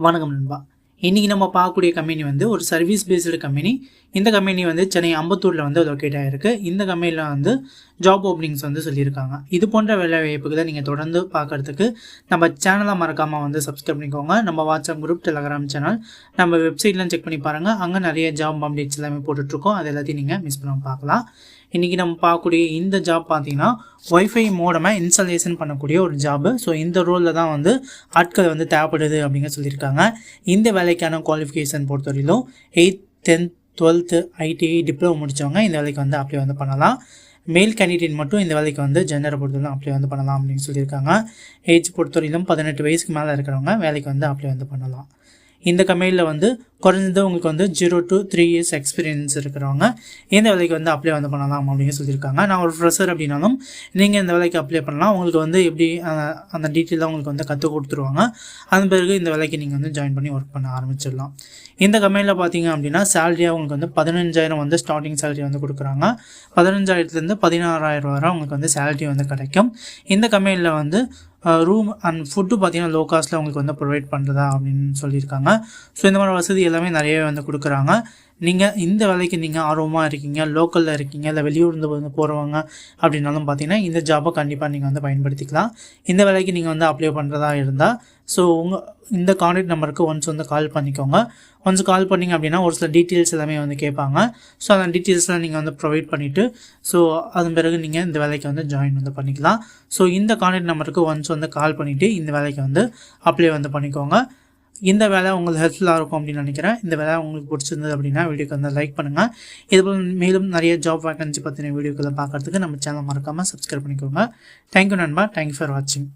வணக்கம் நண்பா. இன்றைக்கி நம்ம பார்க்கக்கூடிய கம்பெனி வந்து ஒரு சர்வீஸ் பேஸ்டு கம்பெனி. இந்த கம்பெனி வந்து சென்னை அம்பத்தூரில் வந்து லொக்கேட் ஆகிருக்கு. இந்த கம்பெனியில் வந்து ஜாப் ஓப்பனிங்ஸ் வந்து சொல்லியிருக்காங்க. இது போன்ற வேலை வாய்ப்புகளை நீங்கள் தொடர்ந்து பார்க்குறதுக்கு நம்ம சேனலை மறக்காமல் வந்து சப்ஸ்கிரைப் பண்ணிக்கோங்க. நம்ம வாட்ஸ்அப் குரூப், டெலகிராம் சேனல், நம்ம வெப்சைட்லாம் செக் பண்ணி பாருங்கள். அங்கே நிறைய ஜாப் அப்டேட்ஸ் எல்லாமே போட்டுட்ருக்கோம். அது எல்லாத்தையும் நீங்கள் மிஸ் பண்ணாமல் பார்க்கலாம். இன்றைக்கி நம்ம பார்க்கக்கூடிய இந்த ஜாப் பார்த்தீங்கன்னா ஒய்ஃபை மோடமை இன்ஸ்டாலேஷன் பண்ணக்கூடிய ஒரு ஜாபு. ஸோ இந்த ரோலில் தான் வந்து ஆட்கள் வந்து தேவைப்படுது அப்படிங்க சொல்லியிருக்காங்க. இந்த வேலைக்கான குவாலிஃபிகேஷன் பொறுத்தவரையிலும் 8th 10th 12th ITI diploma முடித்தவங்க இந்த வேலைக்கு வந்து அப்ளை வந்து பண்ணலாம். மேல் கேண்டிடேட் மட்டும் இந்த வேலைக்கு வந்து ஜெண்டரை பொறுத்தவரைக்கும் அப்ளை வந்து பண்ணலாம் அப்படின்னு சொல்லியிருக்காங்க. ஏஜ் பொறுத்தவரையிலும் 18 வயசுக்கு மேலே இருக்கிறவங்க வேலைக்கு வந்து அப்ளை வந்து பண்ணலாம். இந்த கம்பெனியில் வந்து குறைஞ்சது உங்களுக்கு வந்து 0 to 3 years எக்ஸ்பீரியன்ஸ் இருக்கிறவங்க இந்த வேலைக்கு வந்து அப்ளை வந்து பண்ணலாம் அப்படின்னு சொல்லியிருக்காங்க. நான் ஒரு ஃப்ரெஷர் அப்படின்னாலும் நீங்கள் இந்த வேலைக்கு அப்ளை பண்ணலாம். உங்களுக்கு வந்து எப்படி அந்த டீட்டெயிலாக உங்களுக்கு வந்து கற்றுக் கொடுத்துருவாங்க. அதன் பிறகு இந்த வேலைக்கு நீங்கள் வந்து ஜாயின் பண்ணி ஒர்க் பண்ண ஆரம்பிச்சிடலாம். இந்த கம்பெனியில் பார்த்தீங்க அப்படின்னா சேலரியாக உங்களுக்கு வந்து 15,000 வந்து ஸ்டார்டிங் சேலரி வந்து கொடுக்குறாங்க. 15,000லேருந்து 16,000 வரை உங்களுக்கு வந்து சேலரி வந்து கிடைக்கும். இந்த கம்பெனியில் வந்து ரூம் அண்ட் ஃபுட்டு பார்த்தீங்கன்னா லோ காஸ்ட்டில் உங்களுக்கு வந்து ப்ரொவைட் பண்ணுறதா அப்படின்னு சொல்லியிருக்காங்க. ஸோ இந்த மாதிரி வசதி எல்லாமே நிறையவே வந்து கொடுக்குறாங்க. நீங்கள் இந்த வேலைக்கு நீங்கள் ஆர்வமாக இருக்கீங்க, லோக்கலில் இருக்கீங்க, இல்லை வெளியூர்ந்து வந்து போகிறவங்க அப்படின்னாலும் பார்த்தீங்கன்னா இந்த ஜாப்பை கண்டிப்பாக நீங்கள் வந்து பயன்படுத்திக்கலாம். இந்த வேலைக்கு நீங்கள் வந்து அப்ளை பண்ணுறதா இருந்தால் ஸோ இந்த கான்டாக்ட் நம்பருக்கு ஒன்ஸ் வந்து கால் பண்ணிக்கோங்க. ஒன்ஸ் கால் பண்ணிங்க அப்படின்னா ஒரு சில டீட்டெயில்ஸ் எல்லாமே வந்து கேட்பாங்க. ஸோ அந்த டீட்டெயில்ஸ்லாம் நீங்கள் வந்து ப்ரொவைட் பண்ணிவிட்டு ஸோ அதன் பிறகு நீங்கள் இந்த வேலைக்கு வந்து ஜாயின் வந்து பண்ணிக்கலாம். ஸோ இந்த கான்டாக்ட் நம்பருக்கு ஒன்ஸ் வந்து கால் பண்ணிவிட்டு இந்த வேலைக்கு வந்து அப்ளை வந்து பண்ணிக்கோங்க. இந்த வேலை உங்களுக்கு ஹெல்ப்ஃபுல்லாக இருக்கும் அப்படின்னு நினைக்கிறேன். இந்த வேலை உங்களுக்கு பிடிச்சிருந்தது அப்படின்னா வீடியோக்கு வந்து லைக் பண்ணுங்கள். இதுபோல் மேலும் நிறைய ஜாப் வேகன்சி பற்றின வீடியோக்களை பார்க்குறதுக்கு நம்ம சேனல் மறக்காமல் சப்ஸ்கிரைப் பண்ணிக்கோங்க. தேங்க்யூ நண்பா. தேங்க்யூ ஃபார் வாட்சிங்.